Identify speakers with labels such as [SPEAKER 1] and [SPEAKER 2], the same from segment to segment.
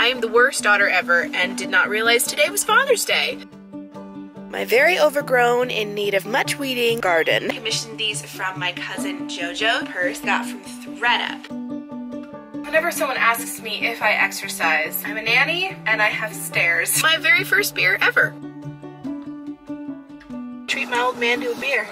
[SPEAKER 1] I'm the worst daughter ever and did not realize today was Father's Day. My very overgrown, in need of much weeding garden. I commissioned these from my cousin Jojo. Purse got from ThredUP. Whenever someone asks me if I exercise, I'm a nanny and I have stairs. My very first beer ever. Treat my old man to a beer.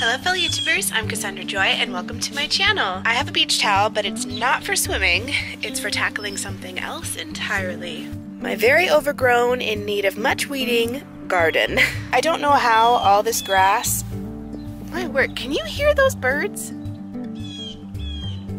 [SPEAKER 1] Hello fellow YouTubers, I'm Cassandra Joy and welcome to my channel. I have a beach towel, but it's not for swimming, it's for tackling something else entirely. My very overgrown, in need of much weeding garden. I don't know how all this grass... My word, can you hear those birds?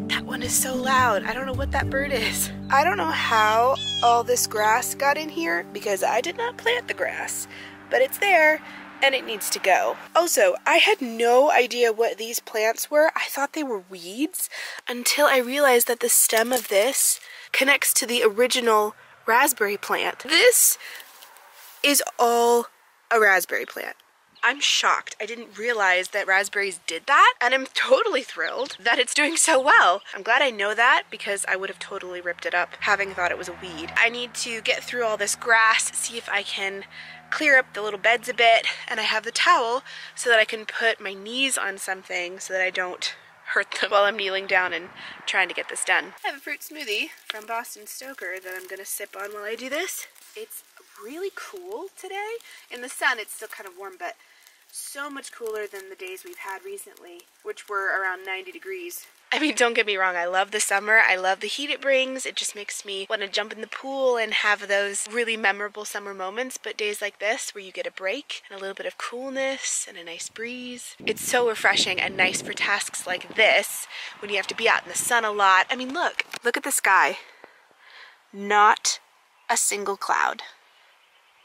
[SPEAKER 1] That one is so loud, I don't know what that bird is. I don't know how all this grass got in here because I did not plant the grass, but it's there. And it needs to go. Also, I had no idea what these plants were. I thought they were weeds until I realized that the stem of this connects to the original raspberry plant. This is all a raspberry plant. I'm shocked. I didn't realize that raspberries did that, and I'm totally thrilled that it's doing so well. I'm glad I know that because I would have totally ripped it up having thought it was a weed. I need to get through all this grass, see if I can clear up the little beds a bit, and I have the towel so that I can put my knees on something so that I don't hurt them while I'm kneeling down and trying to get this done. I have a fruit smoothie from Boston Stoker that I'm gonna sip on while I do this. It's really cool today. In the sun it's still kind of warm, but so much cooler than the days we've had recently, which were around 90 degrees. I mean, don't get me wrong, I love the summer, I love the heat it brings, it just makes me want to jump in the pool and have those really memorable summer moments, but days like this where you get a break and a little bit of coolness and a nice breeze, it's so refreshing and nice for tasks like this when you have to be out in the sun a lot. I mean, look at the sky. Not a single cloud.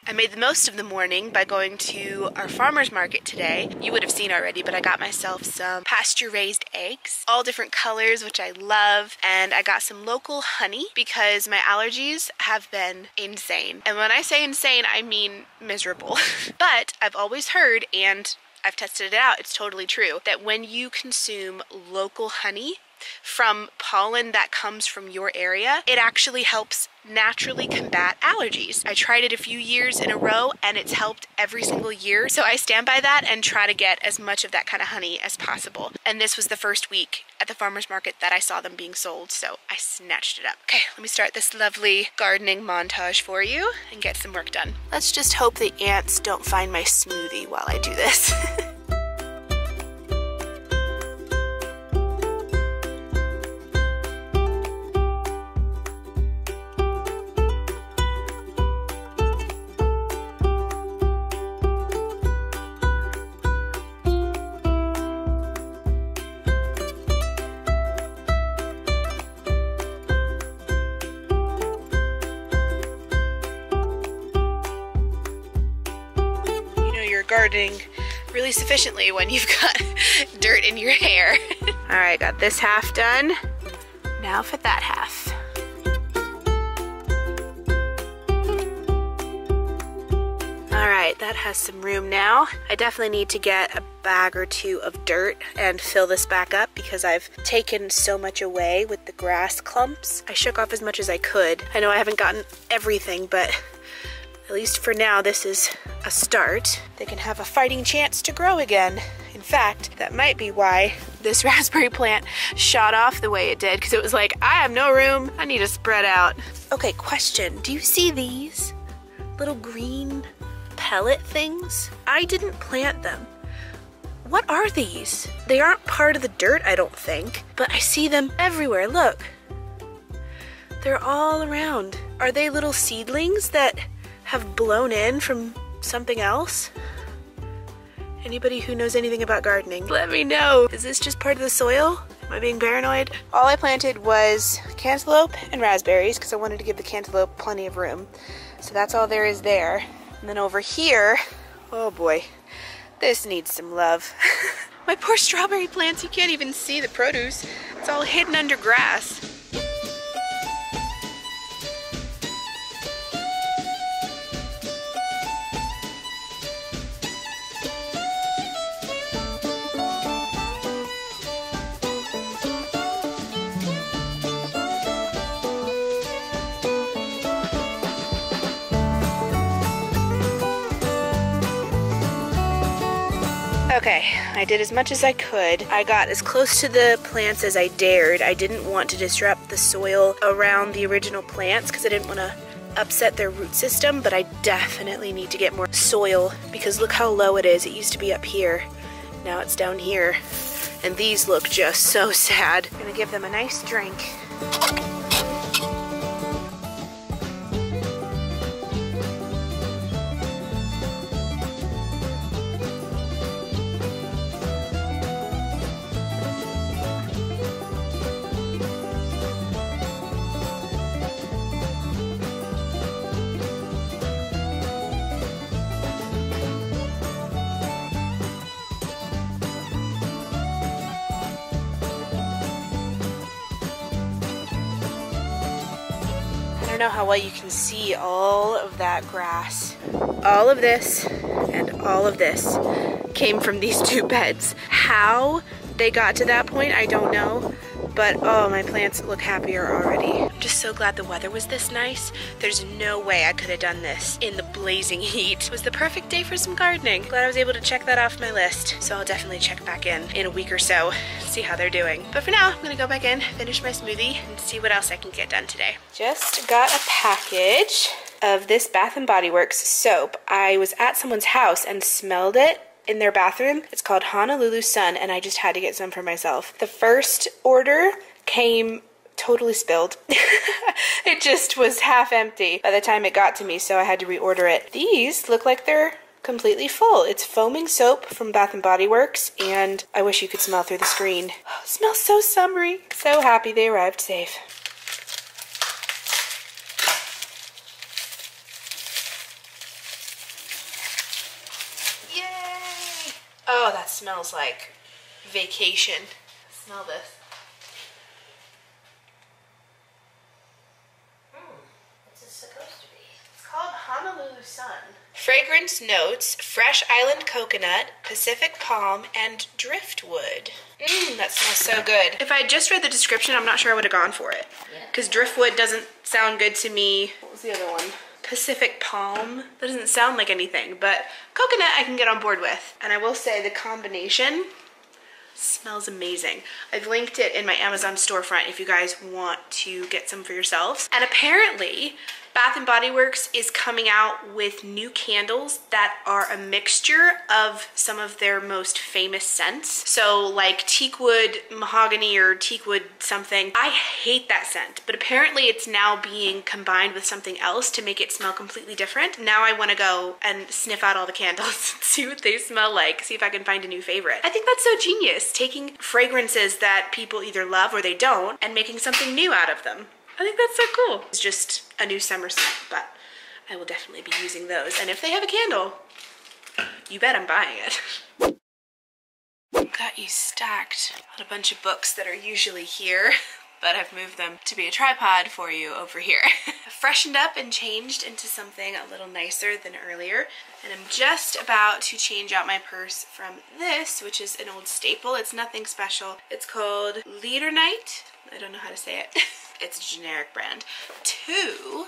[SPEAKER 1] I made the most of the morning by going to our farmer's market today. You would have seen already, but I got myself some pasture-raised eggs, all different colors, which I love, and I got some local honey because my allergies have been insane. And when I say insane, I mean miserable. But I've always heard, and I've tested it out, it's totally true, that when you consume local honey from pollen that comes from your area, it actually helps naturally combat allergies. I tried it a few years in a row and it's helped every single year. So I stand by that and try to get as much of that kind of honey as possible. And this was the first week at the farmer's market that I saw them being sold, so I snatched it up. Okay, let me start this lovely gardening montage for you and get some work done. Let's just hope the ants don't find my smoothie while I do this. Gardening really sufficiently when you've got dirt in your hair. All right, got this half done. Now for that half. All right, that has some room now. I definitely need to get a bag or two of dirt and fill this back up because I've taken so much away with the grass clumps. I shook off as much as I could. I know I haven't gotten everything, but at least for now, this is a start. They can have a fighting chance to grow again. In fact, that might be why this raspberry plant shot off the way it did, because it was like, I have no room, I need to spread out. Okay, question, do you see these little green pellet things? I didn't plant them. What are these? They aren't part of the dirt, I don't think, but I see them everywhere, look. They're all around. Are they little seedlings that have blown in from something else? Anybody who knows anything about gardening, let me know. Is this just part of the soil? Am I being paranoid? All I planted was cantaloupe and raspberries because I wanted to give the cantaloupe plenty of room. So that's all there is there. And then over here, oh boy, this needs some love. My poor strawberry plants, you can't even see the produce. It's all hidden under grass. Okay, I did as much as I could. I got as close to the plants as I dared. I didn't want to disrupt the soil around the original plants because I didn't want to upset their root system, but I definitely need to get more soil because look how low it is. It used to be up here. Now it's down here. And these look just so sad. I'm gonna give them a nice drink. I don't know how well you can see all of that grass. All of this and all of this came from these two beds. How they got to that point, I don't know. But oh, my plants look happier already. I'm just so glad the weather was this nice. There's no way I could have done this in the blazing heat. It was the perfect day for some gardening. Glad I was able to check that off my list. So I'll definitely check back in a week or so, see how they're doing. But for now, I'm gonna go back in, finish my smoothie, and see what else I can get done today. Just got a package of this Bath & Body Works soap. I was at someone's house and smelled it in their bathroom. It's called Honolulu Sun, and I just had to get some for myself. The first order came totally spilled. It just was half empty by the time it got to me, so I had to reorder it. These look like they're completely full. It's foaming soap from Bath & Body Works, and I wish you could smell through the screen. Oh, it smells so summery. So happy they arrived safe. Oh, that smells like vacation. Smell this. What's it supposed to be? It's called Honolulu Sun. Fragrance notes, fresh island coconut, Pacific palm, and driftwood. That smells so good. If I had just read the description, I'm not sure I would have gone for it. Because driftwood doesn't sound good to me. What was the other one? Pacific palm. That doesn't sound like anything, but coconut I can get on board with. And I will say the combination smells amazing. I've linked it in my Amazon storefront if you guys want to get some for yourselves. And apparently Bath & Body Works is coming out with new candles that are a mixture of some of their most famous scents. So like teakwood mahogany or teakwood something. I hate that scent, but apparently it's now being combined with something else to make it smell completely different. Now I want to go and sniff out all the candles and see what they smell like, see if I can find a new favorite. I think that's so genius, taking fragrances that people either love or they don't and making something new out of them. I think that's so cool. It's just a new summer scent, but I will definitely be using those. And if they have a candle, you bet I'm buying it. Got you stacked on a bunch of books that are usually here, but I've moved them to be a tripod for you over here. I've freshened up and changed into something a little nicer than earlier, and I'm just about to change out my purse from this, which is an old staple. It's nothing special. It's called Leader Night. I don't know how to say it. It's a generic brand. To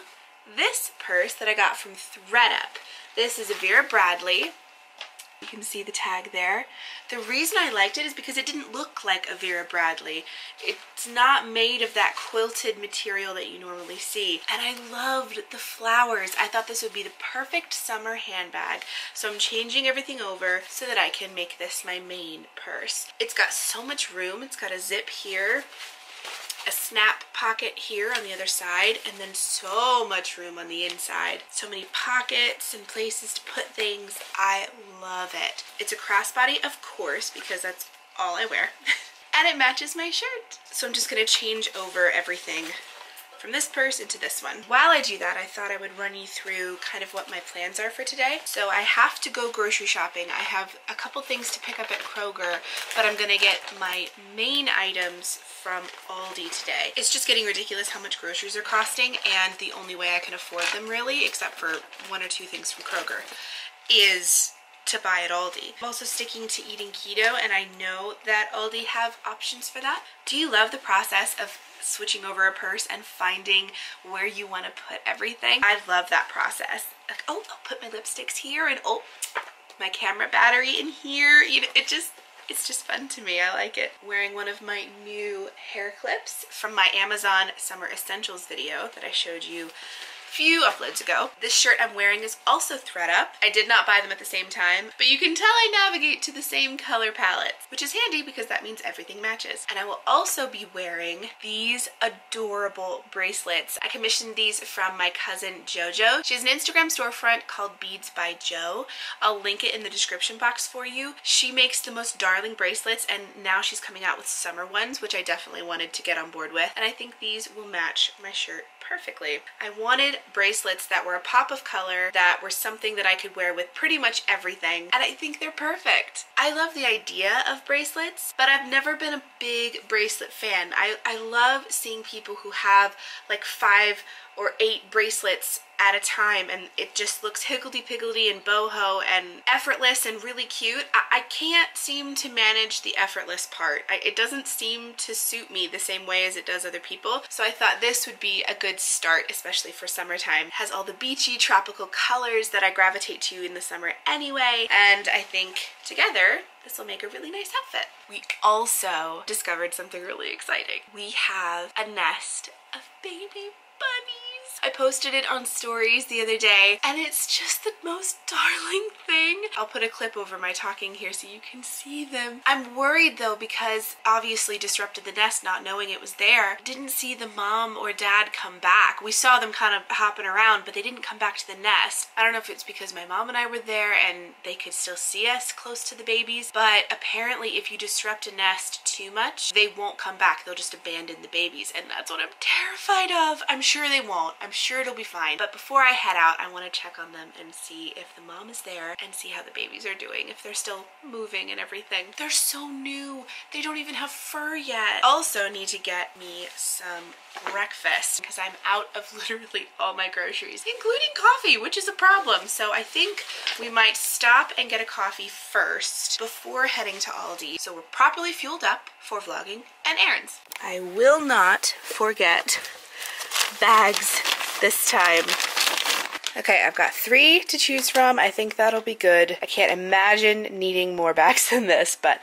[SPEAKER 1] this purse that I got from ThredUP. This is a Vera Bradley. You can see the tag there. The reason I liked it is because it didn't look like a Vera Bradley. It's not made of that quilted material that you normally see. And I loved the flowers. I thought this would be the perfect summer handbag. So I'm changing everything over so that I can make this my main purse. It's got so much room. It's got a zip here, a snap pocket here on the other side, and then so much room on the inside. So many pockets and places to put things. I love it. It's a crossbody, of course, because that's all I wear. And it matches my shirt. So I'm just gonna change over everything from this purse into this one. While I do that, I thought I would run you through kind of what my plans are for today. So I have to go grocery shopping. I have a couple things to pick up at Kroger, but I'm gonna get my main items from Aldi today. It's just getting ridiculous how much groceries are costing, and the only way I can afford them really, except for one or two things from Kroger, is to buy at Aldi. I'm also sticking to eating keto, and I know that Aldi have options for that. Do you love the process of switching over a purse and finding where you want to put everything? I love that process. Like, oh, I'll put my lipsticks here, and oh, my camera battery in here. You know, it's just fun to me. I like it. Wearing one of my new hair clips from my Amazon Summer Essentials video that I showed you few uploads ago. This shirt I'm wearing is also ThredUP. I did not buy them at the same time, but you can tell I navigate to the same color palettes, which is handy because that means everything matches. And I will also be wearing these adorable bracelets. I commissioned these from my cousin Jojo. She has an Instagram storefront called Beads by Jo. I'll link it in the description box for you. She makes the most darling bracelets, and now she's coming out with summer ones, which I definitely wanted to get on board with. And I think these will match my shirt perfectly. I wanted bracelets that were a pop of color, that were something that I could wear with pretty much everything, and I think they're perfect. I love the idea of bracelets, but I've never been a big bracelet fan. I love seeing people who have like 5 or 8 bracelets at a time, and it just looks higgledy-piggledy and boho and effortless and really cute. I can't seem to manage the effortless part. It doesn't seem to suit me the same way as it does other people, so I thought this would be a good start, especially for summertime. It has all the beachy, tropical colors that I gravitate to in the summer anyway, and I think together this will make a really nice outfit. We also discovered something really exciting. We have a nest of baby bunnies. I posted it on stories the other day, and it's just the most darling thing. I'll put a clip over my talking here so you can see them. I'm worried though, because obviously disrupted the nest not knowing it was there. Didn't see the mom or dad come back. We saw them kind of hopping around, but they didn't come back to the nest. I don't know if it's because my mom and I were there and they could still see us close to the babies, but apparently if you disrupt a nest too much, they won't come back. They'll just abandon the babies, and that's what I'm terrified of. I'm sure they won't. I'm sure it'll be fine. But before I head out, I want to check on them and see if the mom is there and see how the babies are doing, if they're still moving and everything. They're so new. They don't even have fur yet. Also need to get me some breakfast because I'm out of literally all my groceries, including coffee, which is a problem. So I think we might stop and get a coffee first before heading to Aldi, so we're properly fueled up for vlogging and errands. I will not forget bags this time. Okay, I've got 3 to choose from. I think that'll be good. I can't imagine needing more bags than this, but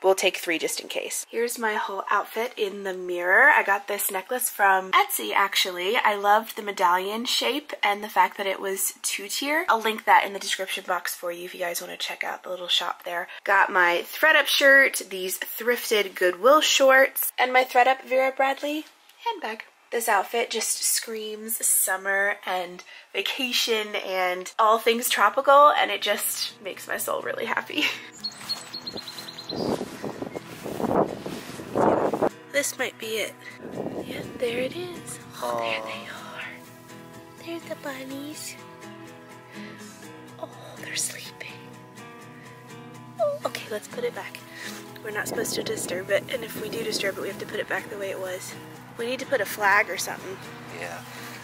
[SPEAKER 1] we'll take 3 just in case. Here's my whole outfit in the mirror. I got this necklace from Etsy, actually. I loved the medallion shape and the fact that it was 2-tier. I'll link that in the description box for you if you guys want to check out the little shop there. Got my ThredUP shirt, these thrifted Goodwill shorts, and my ThredUP Vera Bradley handbag. This outfit just screams summer and vacation and all things tropical, and it just makes my soul really happy. This might be it. Yeah, there it is. Oh, there they are. There's the bunnies. Oh, they're sleeping. Oh, okay, let's put it back. We're not supposed to disturb it, and if we do disturb it, we have to put it back the way it was. We need to put a flag or something.
[SPEAKER 2] Yeah.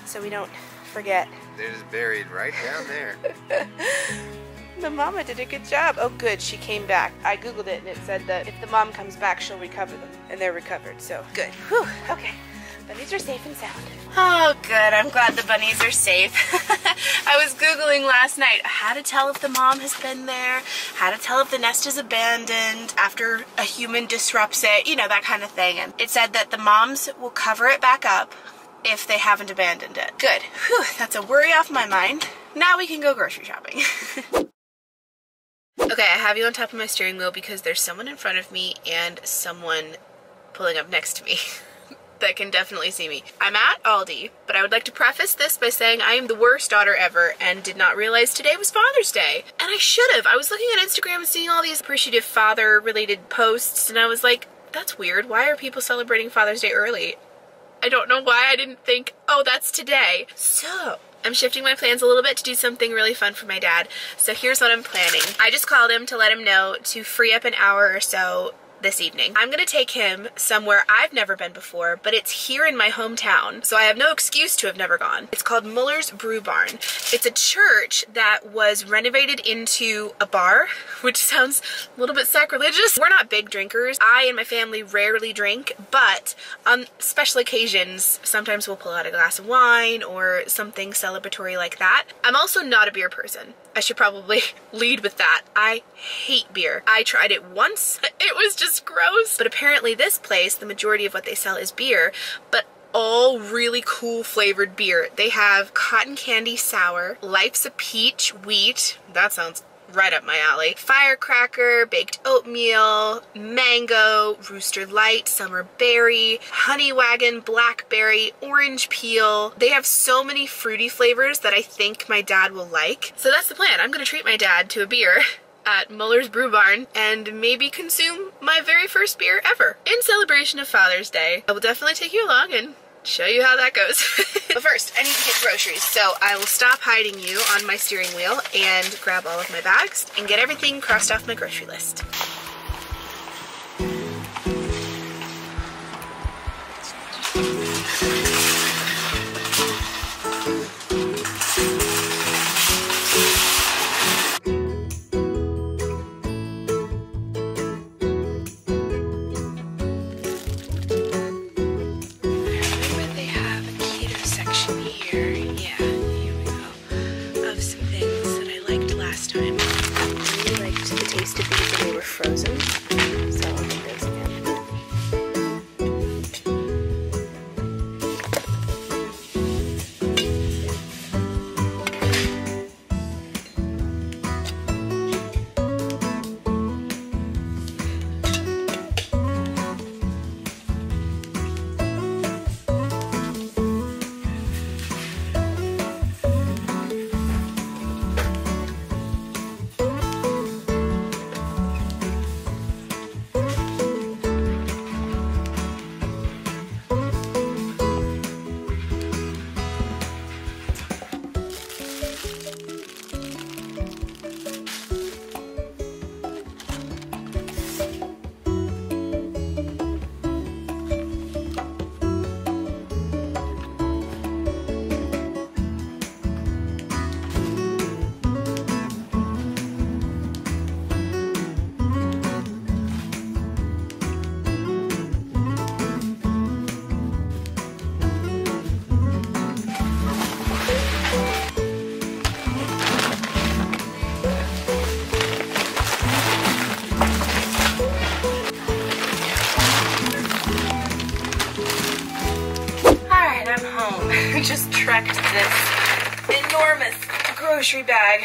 [SPEAKER 1] So we don't forget.
[SPEAKER 2] They're just buried right down there.
[SPEAKER 1] The mama did a good job. Oh good, she came back. I googled it and it said that if the mom comes back, she'll recover them. And they're recovered, so good. Whew, okay. Bunnies are safe and sound. Oh good, I'm glad the bunnies are safe. I was Googling last night how to tell if the mom has been there, how to tell if the nest is abandoned after a human disrupts it, you know, that kind of thing. And it said that the moms will cover it back up if they haven't abandoned it. Good. Whew, that's a worry off my mind. Now we can go grocery shopping. Okay, I have you on top of my steering wheel because there's someone in front of me and someone pulling up next to me that can definitely see me. I'm at Aldi, but I would like to preface this by saying I am the worst daughter ever and did not realize today was Father's Day. And I should have. I was looking at Instagram and seeing all these appreciative father-related posts, and I was like, that's weird. Why are people celebrating Father's Day early? I don't know why I didn't think, oh, that's today. So I'm shifting my plans a little bit to do something really fun for my dad. So here's what I'm planning. I just called him to let him know to free up an hour or so this evening. I'm gonna take him somewhere I've never been before, but it's here in my hometown, so I have no excuse to have never gone. It's called Muller's Brew Barn. It's a church that was renovated into a bar, which sounds a little bit sacrilegious. We're not big drinkers. I and my family rarely drink, but on special occasions, sometimes we'll pull out a glass of wine or something celebratory like that. I'm also not a beer person. I should probably lead with that. I hate beer. I tried it once. It was just gross. But apparently this place, the majority of what they sell is beer, but all really cool flavored beer. They have cotton candy sour, Life's a Peach wheat. That sounds right up my alley. Firecracker, baked oatmeal, mango, Rooster Light, summer berry, honey wagon, blackberry, orange peel. They have so many fruity flavors that I think my dad will like. So that's the plan. I'm gonna treat my dad to a beer at Muller's Brew Barn and maybe consume my very first beer ever in celebration of Father's Day. I will definitely take you along and show you how that goes. But first, I need to get groceries, so I will stop hiding you on my steering wheel and grab all of my bags and get everything crossed off my grocery list. Just trekked this enormous grocery bag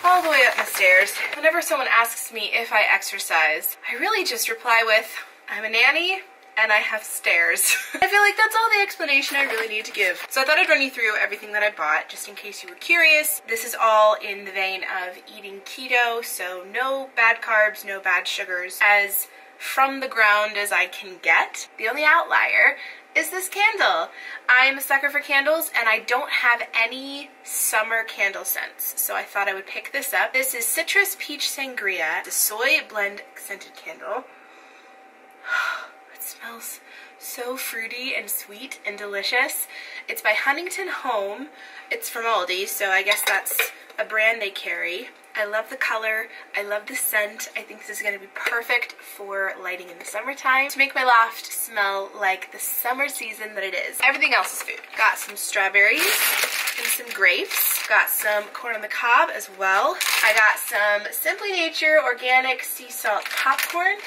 [SPEAKER 1] all the way up the stairs. Whenever someone asks me if I exercise, I really just reply with, I'm a nanny and I have stairs. I feel like that's all the explanation I really need to give. So I thought I'd run you through everything that I bought, just in case you were curious. This is all in the vein of eating keto, so no bad carbs, no bad sugars, as from the ground as I can get. The only outlier is this candle. I'm a sucker for candles and I don't have any summer candle scents, so I thought I would pick this up. This is Citrus Peach Sangria, the soy blend scented candle. It smells so fruity and sweet and delicious. It's by Huntington Home. It's from Aldi, so I guess that's a brand they carry. I love the color. I love the scent. I think this is going to be perfect for lighting in the summertime to make my loft smell like the summer season that it is. Everything else is food. Got some strawberries and some grapes. Got some corn on the cob as well. I got some Simply Nature organic sea salt popcorn.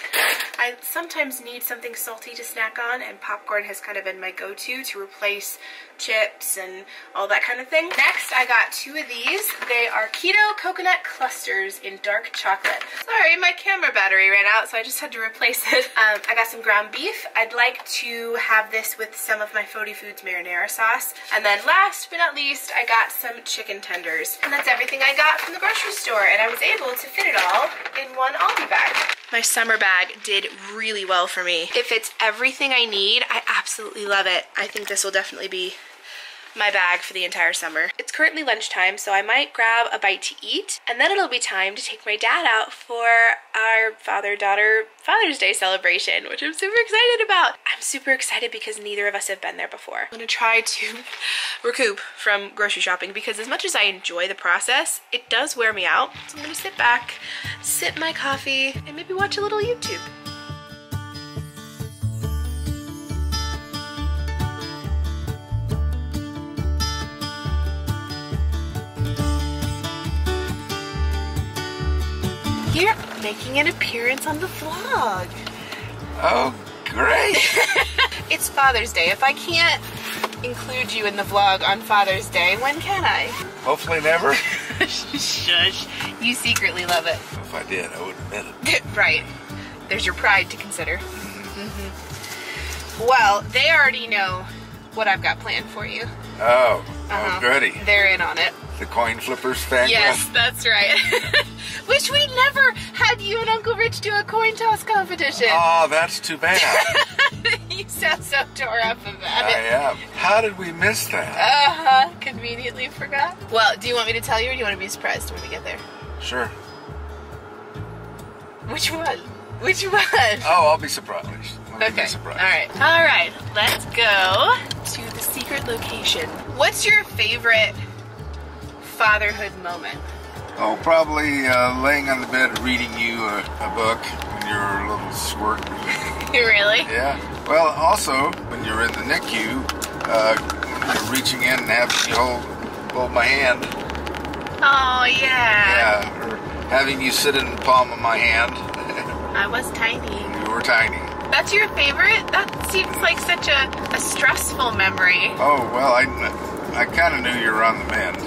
[SPEAKER 1] I sometimes need something salty to snack on, and popcorn has kind of been my go-to to replace chips and all that kind of thing. Next, I got 2 of these. They are keto coconut clusters in dark chocolate. Sorry, my camera battery ran out, so I just had to replace it. I got some ground beef. I'd like to have this with some of my Fody Foods marinara sauce. And then last but not least, I got some chicken tenders. And that's everything I got from the grocery store, and I was able to fit it all in one Aldi bag. My summer bag did really well for me. It fits everything I need. I absolutely love it. I think this will definitely be my bag for the entire summer. It's currently lunchtime, so I might grab a bite to eat, and then it'll be time to take my dad out for our father-daughter Father's Day celebration, which I'm super excited about. I'm super excited because neither of us have been there before. I'm gonna try to recoup from grocery shopping because as much as I enjoy the process, it does wear me out. So I'm gonna sit back, sip my coffee, and maybe watch a little YouTube. You're making an appearance on the vlog.
[SPEAKER 2] Oh, great.
[SPEAKER 1] It's Father's Day. If I can't include you in the vlog on Father's Day, when can I?
[SPEAKER 2] Hopefully never.
[SPEAKER 1] Shush. You secretly love it.
[SPEAKER 2] If I did, I would admit it.
[SPEAKER 1] Right. There's your pride to consider. Well, they already know what I've got planned for you.
[SPEAKER 2] Oh, goody.
[SPEAKER 1] They're in on it.
[SPEAKER 2] The coin flippers fan
[SPEAKER 1] Yes, that's right. Wish we never had you and Uncle Rich do a coin toss competition.
[SPEAKER 2] Oh, that's too bad.
[SPEAKER 1] You sound so tore up about
[SPEAKER 2] I
[SPEAKER 1] it.
[SPEAKER 2] am. How did we miss that?
[SPEAKER 1] Conveniently forgot. Well, do you want me to tell you or do you want to be surprised when we get there?
[SPEAKER 2] Sure.
[SPEAKER 1] Which one? Which one?
[SPEAKER 2] Oh, I'll be surprised.
[SPEAKER 1] Okay. All right. Let's go to the secret location. What's your favorite fatherhood moment?
[SPEAKER 2] Oh, probably laying on the bed reading you a book when you're a little squirt.
[SPEAKER 1] Really?
[SPEAKER 2] Yeah. Well, also, when you're in the NICU, when you're reaching in and having you hold my hand.
[SPEAKER 1] Oh, yeah.
[SPEAKER 2] Yeah, or having you sit in the palm of my hand.
[SPEAKER 1] I was tiny.
[SPEAKER 2] You were tiny.
[SPEAKER 1] That's your favorite? That seems like such a stressful memory.
[SPEAKER 2] Oh, well, I kind of knew you were on the mend.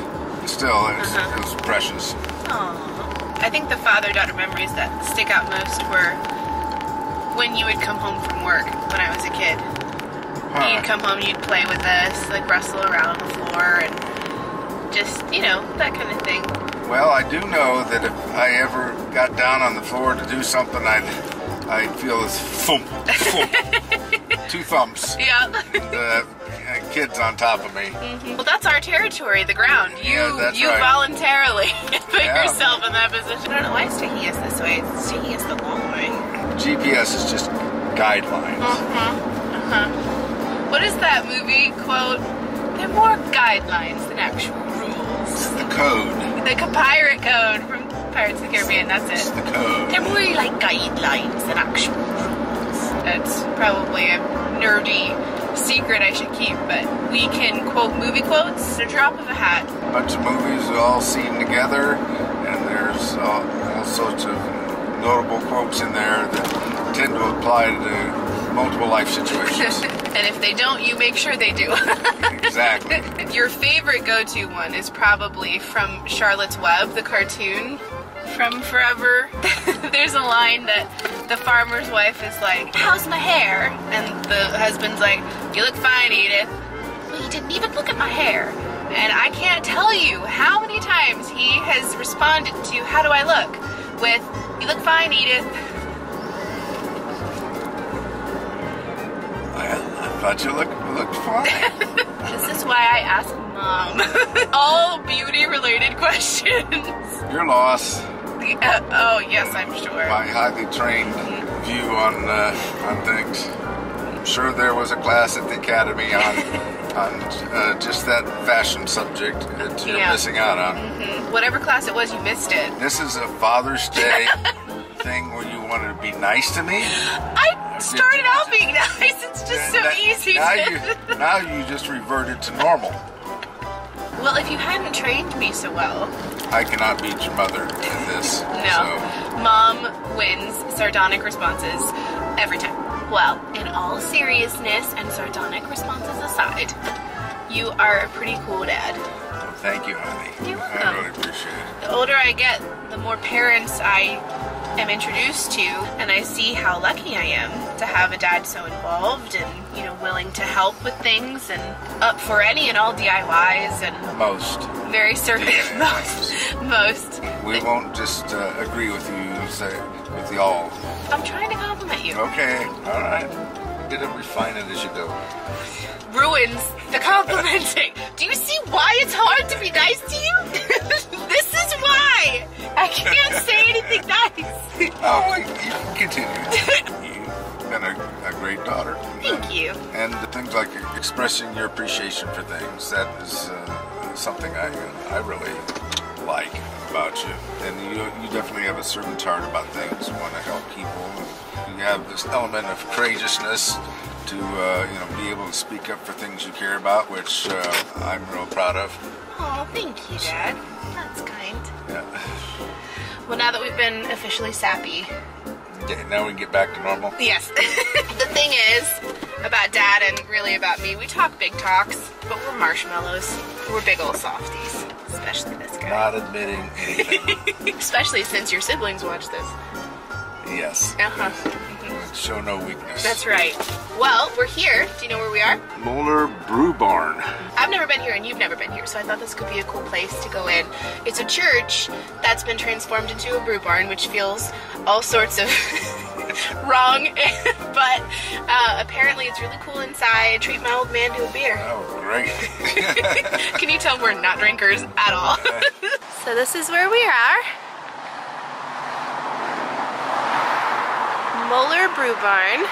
[SPEAKER 2] Still, it was precious.
[SPEAKER 1] Aww. I think the father-daughter memories that stick out most were when you would come home from work when I was a kid. You'd come home, you'd play with us, like wrestle around on the floor and just, you know, that kind of thing.
[SPEAKER 2] Well, I do know that if I ever got down on the floor to do something, I'd feel this thump, thump. 2 thumps.
[SPEAKER 1] Yeah.
[SPEAKER 2] Kids on top of me.
[SPEAKER 1] Well, that's our territory, the ground. You
[SPEAKER 2] that's
[SPEAKER 1] you
[SPEAKER 2] right.
[SPEAKER 1] voluntarily put yourself in that position. I don't know why it's taking us this way. It's taking us the long way.
[SPEAKER 2] GPS is just guidelines.
[SPEAKER 1] What is that movie quote? They're more guidelines than actual rules.
[SPEAKER 2] It's the code.
[SPEAKER 1] The pirate code from Pirates of the Caribbean, that's
[SPEAKER 2] It's
[SPEAKER 1] it.
[SPEAKER 2] the code.
[SPEAKER 1] They're more like guidelines than actual rules. That's probably a nerdy secret I should keep, but we can quote movie quotes at a drop of a hat.
[SPEAKER 2] A bunch of movies all seen together, and there's all sorts of notable quotes in there that tend to apply to multiple life situations.
[SPEAKER 1] And if they don't, you make sure they do.
[SPEAKER 2] Exactly.
[SPEAKER 1] Your favorite go-to one is probably from Charlotte's Web, the cartoon from Forever. There's a line that the farmer's wife is like, "How's my hair?" And the husband's like, "You look fine, Edith." "Well, you didn't even look at my hair." And I can't tell you how many times he has responded to, "How do I look?" with, "You look fine, Edith."
[SPEAKER 2] I thought you looked fine.
[SPEAKER 1] This is why I ask Mom all beauty-related questions.
[SPEAKER 2] Your loss.
[SPEAKER 1] Oh, yes, I'm sure.
[SPEAKER 2] My highly trained view on things. I'm sure there was a class at the academy on just that fashion subject that you're missing out on.
[SPEAKER 1] Whatever class it was, you missed it.
[SPEAKER 2] This is a Father's Day thing where you wanted to be nice to me.
[SPEAKER 1] I started out being nice. It's just so easy.
[SPEAKER 2] Now you just reverted to normal.
[SPEAKER 1] Well, if you hadn't trained me so well.
[SPEAKER 2] I cannot beat your mother in this.
[SPEAKER 1] No.
[SPEAKER 2] So.
[SPEAKER 1] Mom wins sardonic responses every time. Well, in all seriousness and sardonic responses aside, you are a pretty cool dad.
[SPEAKER 2] Well, thank you, honey.
[SPEAKER 1] You're welcome.
[SPEAKER 2] I really appreciate it.
[SPEAKER 1] The older I get, the more parents I am introduced to, and I see how lucky I am to have a dad so involved and, you know, willing to help with things and up for any and all DIYs and
[SPEAKER 2] most
[SPEAKER 1] very certain most.
[SPEAKER 2] We won't just agree with you, say with y'all.
[SPEAKER 1] I'm trying to compliment you.
[SPEAKER 2] Okay, all right. Get it, refine it as you go.
[SPEAKER 1] Ruins the complimenting. Do you see why it's hard to be nice to you? This is why I can't say anything nice.
[SPEAKER 2] Oh, you continue. You've been a great daughter.
[SPEAKER 1] Thank you.
[SPEAKER 2] And the things like expressing your appreciation for things, that is something I really like about you. And you definitely have a servant's heart about things. You want to help people. You have this element of courageousness to be able to speak up for things you care about, which I'm real proud of.
[SPEAKER 1] Oh, thank you, Dad. That's kind.
[SPEAKER 2] Yeah.
[SPEAKER 1] Well, now that we've been officially sappy.
[SPEAKER 2] Okay, now we can get back to normal.
[SPEAKER 1] Yes. The thing is, about Dad and really about me, we talk big talks, but we're marshmallows. We're big old softies. Especially this guy.
[SPEAKER 2] Not admitting anything.
[SPEAKER 1] Especially since your siblings watch this.
[SPEAKER 2] Yes.
[SPEAKER 1] Uh-huh.
[SPEAKER 2] Show no weakness.
[SPEAKER 1] That's right. Well, we're here. Do you know where we are?
[SPEAKER 2] Moeller Brew Barn.
[SPEAKER 1] I've never been here and you've never been here, so I thought this could be a cool place to go in. It's a church that's been transformed into a brew barn, which feels all sorts of wrong, but apparently it's really cool inside. Treat my old man to a beer.
[SPEAKER 2] Oh, great.
[SPEAKER 1] Can you tell we're not drinkers at all? So this is where we are. Moeller Brew Barn.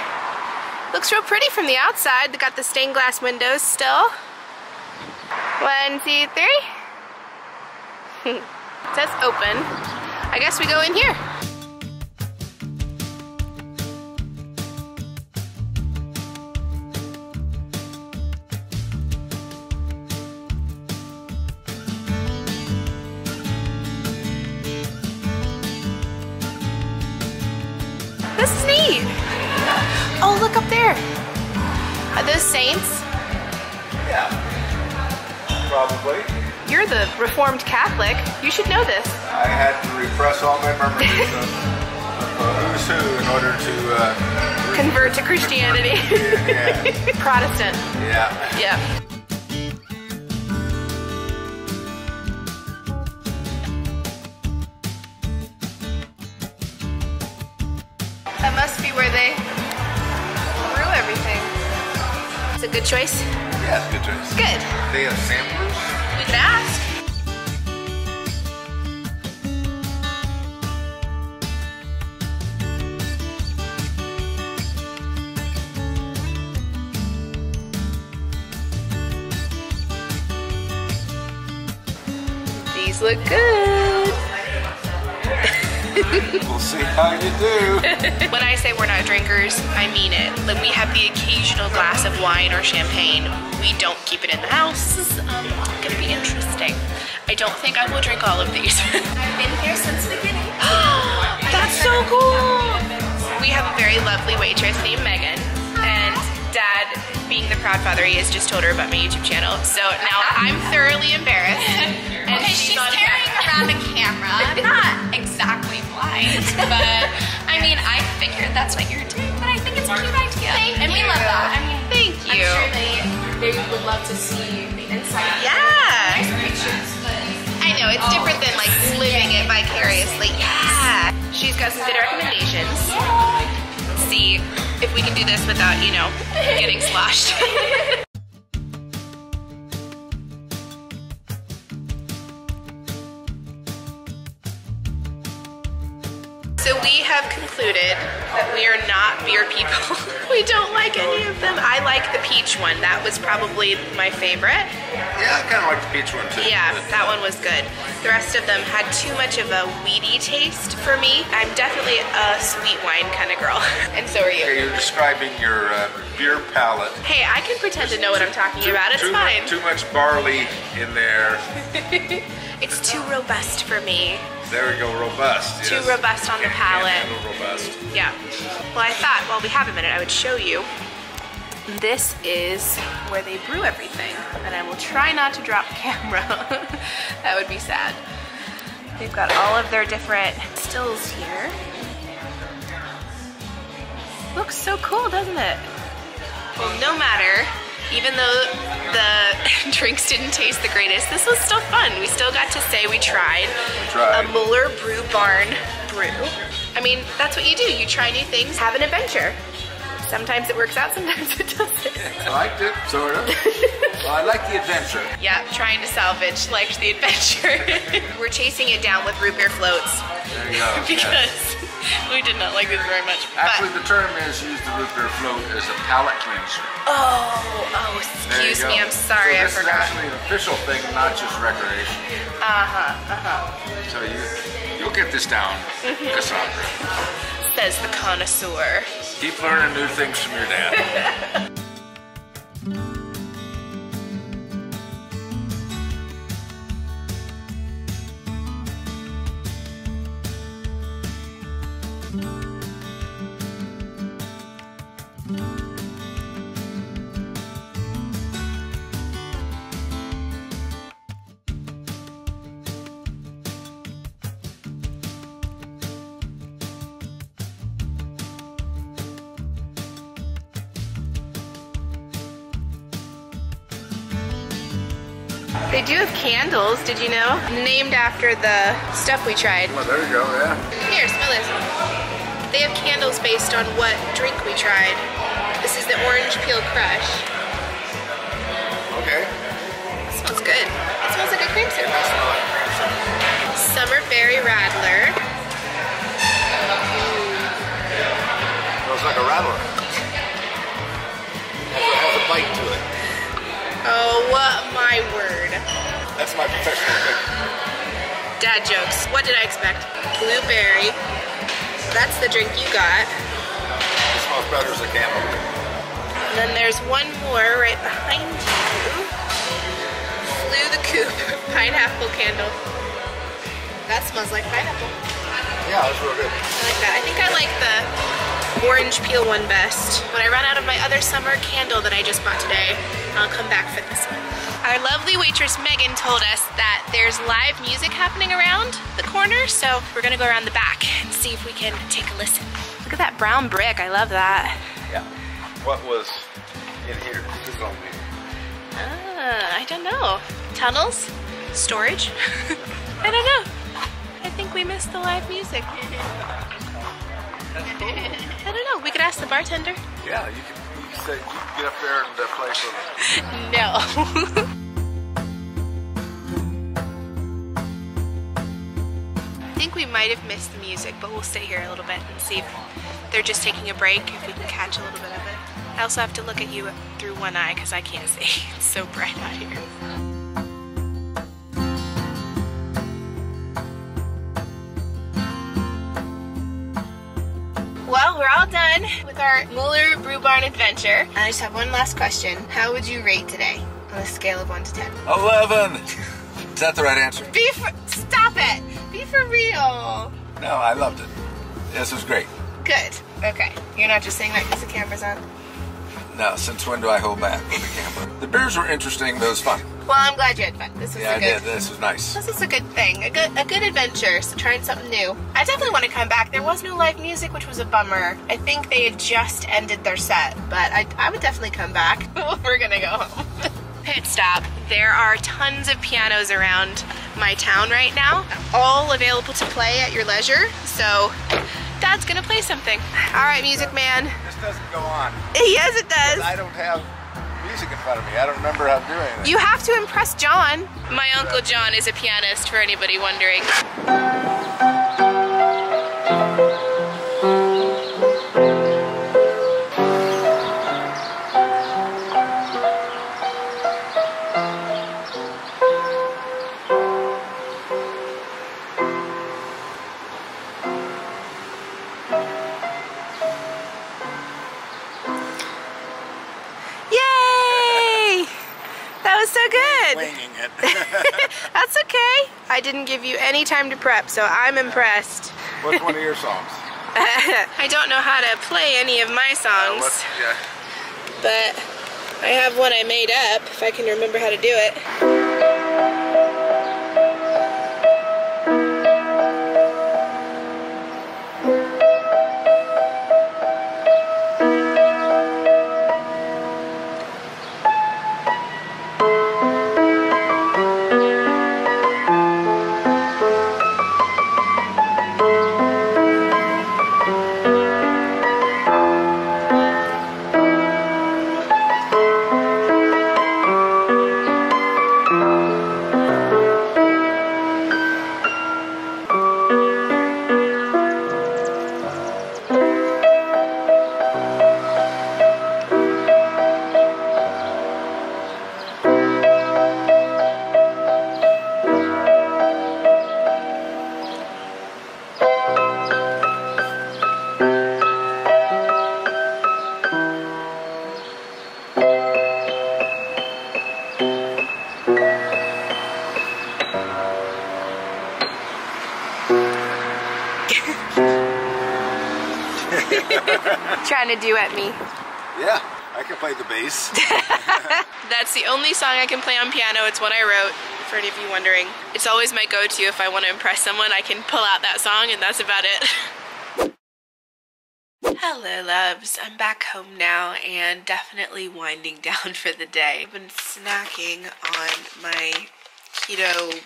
[SPEAKER 1] Looks real pretty from the outside. They got the stained glass windows still. 1, 2, 3. It says open. I guess we go in here. This is neat. Oh, look up there. Are those saints?
[SPEAKER 2] Yeah. Probably.
[SPEAKER 1] You're the Reformed Catholic. You should know this.
[SPEAKER 2] I had to repress all my memories of who's who in order to
[SPEAKER 1] convert to Christianity.
[SPEAKER 2] Yeah.
[SPEAKER 1] Protestant.
[SPEAKER 2] Yeah.
[SPEAKER 1] Yeah. That must be where they brew everything. It's a good choice?
[SPEAKER 2] Yeah, it's a good choice.
[SPEAKER 1] Good.
[SPEAKER 2] They have samplers?
[SPEAKER 1] We could ask. These look good.
[SPEAKER 2] We'll see how you do.
[SPEAKER 1] When I say we're not drinkers, I mean it. Like, we have the occasional glass of wine or champagne. We don't keep it in the house. This is gonna be interesting. I don't think I will drink all of these.
[SPEAKER 3] I've been here since the beginning.
[SPEAKER 1] That's so cool. We have a very lovely waitress named Megan, and Dad, being the proud father he is, just told her about my YouTube channel. So now I'm thoroughly embarrassed. And
[SPEAKER 3] She's carrying around a camera. I'm not exactly blind, but I mean, I figured that's what you're doing, but I think it's a cute idea. And we love that. I mean,
[SPEAKER 1] Thank you.
[SPEAKER 3] I'm sure they would love to see the inside.
[SPEAKER 1] Yeah.
[SPEAKER 3] Nice pictures, but
[SPEAKER 1] I know, it's different than like living it vicariously. Yeah. She's got some good recommendations. Let's see if we can do this without, you know, getting sloshed. So we have concluded that we are not beer people. We don't like any of them. I like the peach one. That was probably my favorite.
[SPEAKER 2] Yeah, I kind of like the peach one too.
[SPEAKER 1] Yeah, that one was good. The rest of them had too much of a weedy taste for me. I'm definitely a sweet wine kind of girl. And so are you.
[SPEAKER 2] Okay, you're describing your beer palate.
[SPEAKER 1] Hey, I can pretend to know what I'm talking about. It's fine.
[SPEAKER 2] Too much barley in there.
[SPEAKER 1] It's too robust for me.
[SPEAKER 2] There we go, robust.
[SPEAKER 1] Too robust on the palate.
[SPEAKER 2] Can't handle robust.
[SPEAKER 1] Yeah. Well, I thought while we have a minute, I would show you. This is where they brew everything. And I will try not to drop the camera. That would be sad. They've got all of their different stills here. Looks so cool, doesn't it? Well, no matter. Even though the drinks didn't taste the greatest, this was still fun. We still got to say we tried. A Muller Brew Barn brew. I mean, that's what you do. You try new things, have an adventure. Sometimes it works out, sometimes it doesn't.
[SPEAKER 2] I liked it, sort of. Well, I like the adventure.
[SPEAKER 1] Yeah, trying to salvage, liked the adventure. We're chasing it down with root beer floats.
[SPEAKER 2] There you go.
[SPEAKER 1] Because we did not like this very much.
[SPEAKER 2] Actually, the term is use the root beer float as a palate cleanser.
[SPEAKER 1] Oh, excuse me, I'm sorry, I forgot.
[SPEAKER 2] This is actually an official thing, not just recreation. So you'll get this down, Cassandra.
[SPEAKER 1] Says the connoisseur.
[SPEAKER 2] Keep learning new things from your dad.
[SPEAKER 1] They do have candles, did you know? Named after the stuff we tried.
[SPEAKER 2] Well, there you go, yeah.
[SPEAKER 1] Here, smell this. They have candles based on what drink we tried. This is the orange peel crush.
[SPEAKER 2] Okay.
[SPEAKER 1] It smells good. It smells like a cream soda. Summer Berry Rattler.
[SPEAKER 2] Smells like a rattler. It has a bite to it.
[SPEAKER 1] Oh, my word.
[SPEAKER 2] That's my professional pick.
[SPEAKER 1] Dad jokes. What did I expect? Blueberry. That's the drink you got.
[SPEAKER 2] It smells better as a candle.
[SPEAKER 1] And then there's one more right behind you. Flew the Coop pineapple candle. That smells like pineapple.
[SPEAKER 2] Yeah, that's real good.
[SPEAKER 1] I like that. I think I like the orange peel one best. When I run out of my other summer candle that I just bought today, I'll come back for this one. Our lovely waitress Megan told us that there's live music happening around the corner, so we're gonna go around the back and see if we can take a listen. Look at that brown brick, I love that.
[SPEAKER 2] Yeah. What was in here? This is on me.
[SPEAKER 1] I don't know. Tunnels? Storage? I don't know. I think we missed the live music. I don't know. We could ask the bartender.
[SPEAKER 2] Yeah, you can say, you can get up there and play for them.
[SPEAKER 1] No. I think we might have missed the music, but we'll stay here a little bit and see if they're just taking a break, if we can catch a little bit of it. I also have to look at you through one eye because I can't see. It's so bright out here. Well, we're all done with our Muller Brew Barn adventure. I just have one last question. How would you rate today on a scale of 1 to 10?
[SPEAKER 2] 11! Is that the right answer?
[SPEAKER 1] Stop it! Be for real!
[SPEAKER 2] No, I loved it. This was great.
[SPEAKER 1] Good. Okay. You're not just saying that because the camera's on?
[SPEAKER 2] No, since when do I hold back with the camera? The beers were interesting, but it was fun.
[SPEAKER 1] Well, I'm glad you had fun. This was
[SPEAKER 2] I did. This was nice.
[SPEAKER 1] This is a good thing. A good adventure. So trying something new. I definitely want to come back. There was no live music, which was a bummer. I think they had just ended their set, but I would definitely come back. We're gonna go home. Pit stop. There are tons of pianos around my town right now, all available to play at your leisure. So Dad's gonna play something. All right, music man.
[SPEAKER 2] This doesn't go on.
[SPEAKER 1] Yes, it does.
[SPEAKER 2] I don't have music in front of me. I don't remember how to do anything.
[SPEAKER 1] You have to impress John. My Uncle John is a pianist, for anybody wondering. was so good.
[SPEAKER 2] Winging it.
[SPEAKER 1] That's okay. I didn't give you any time to prep, so I'm impressed.
[SPEAKER 2] What's one of your songs?
[SPEAKER 1] I don't know how to play any of my songs,
[SPEAKER 2] Yeah.
[SPEAKER 1] but I have one I made up, if I can remember how to do it. Trying to duet me.
[SPEAKER 2] Yeah, I can play the bass.
[SPEAKER 1] That's the only song I can play on piano. It's one I wrote, for any of you wondering. It's always my go-to if I want to impress someone. I can pull out that song and that's about it. Hello loves, I'm back home now and definitely winding down for the day. I've been snacking on my keto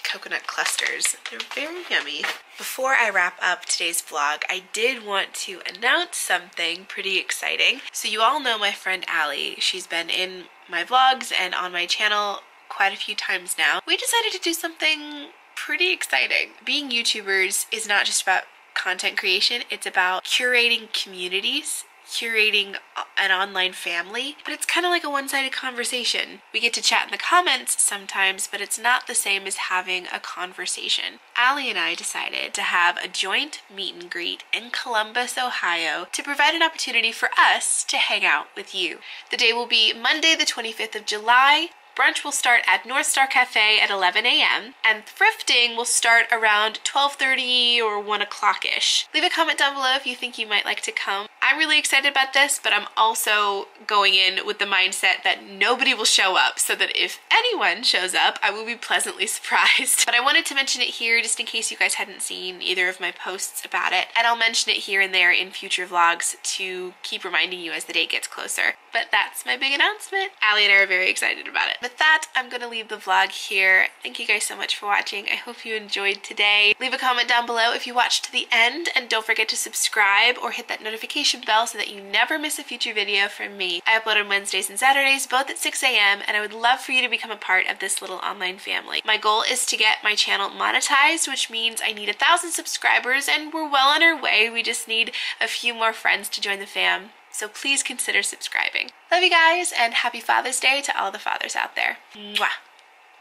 [SPEAKER 1] coconut clusters. They're very yummy. Before I wrap up today's vlog, I did want to announce something pretty exciting. So you all know my friend Allie. She's been in my vlogs and on my channel quite a few times now. We decided to do something pretty exciting. Being YouTubers is not just about content creation, it's about curating communities, curating an online family, but it's kind of like a one-sided conversation. We get to chat in the comments sometimes, but it's not the same as having a conversation. Allie and I decided to have a joint meet and greet in Columbus, Ohio to provide an opportunity for us to hang out with you. The day will be Monday the 25th of July. Brunch will start at North Star Cafe at 11 a.m. and thrifting will start around 12:30 or 1 o'clock-ish. Leave a comment down below if you think you might like to come. I'm really excited about this, but I'm also going in with the mindset that nobody will show up, so that if anyone shows up, I will be pleasantly surprised. But I wanted to mention it here just in case you guys hadn't seen either of my posts about it, and I'll mention it here and there in future vlogs to keep reminding you as the date gets closer. But that's my big announcement. Allie and I are very excited about it. With that, I'm gonna leave the vlog here. Thank you guys so much for watching. I hope you enjoyed today. Leave a comment down below if you watched to the end, and don't forget to subscribe or hit that notification bell so that you never miss a future video from me. I upload on Wednesdays and Saturdays, both at 6 a.m, and I would love for you to become a part of this little online family. My goal is to get my channel monetized, which means I need 1,000 subscribers, and we're well on our way. We just need a few more friends to join the fam. So please consider subscribing. Love you guys, and happy Father's Day to all the fathers out there. Mwah.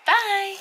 [SPEAKER 1] Bye!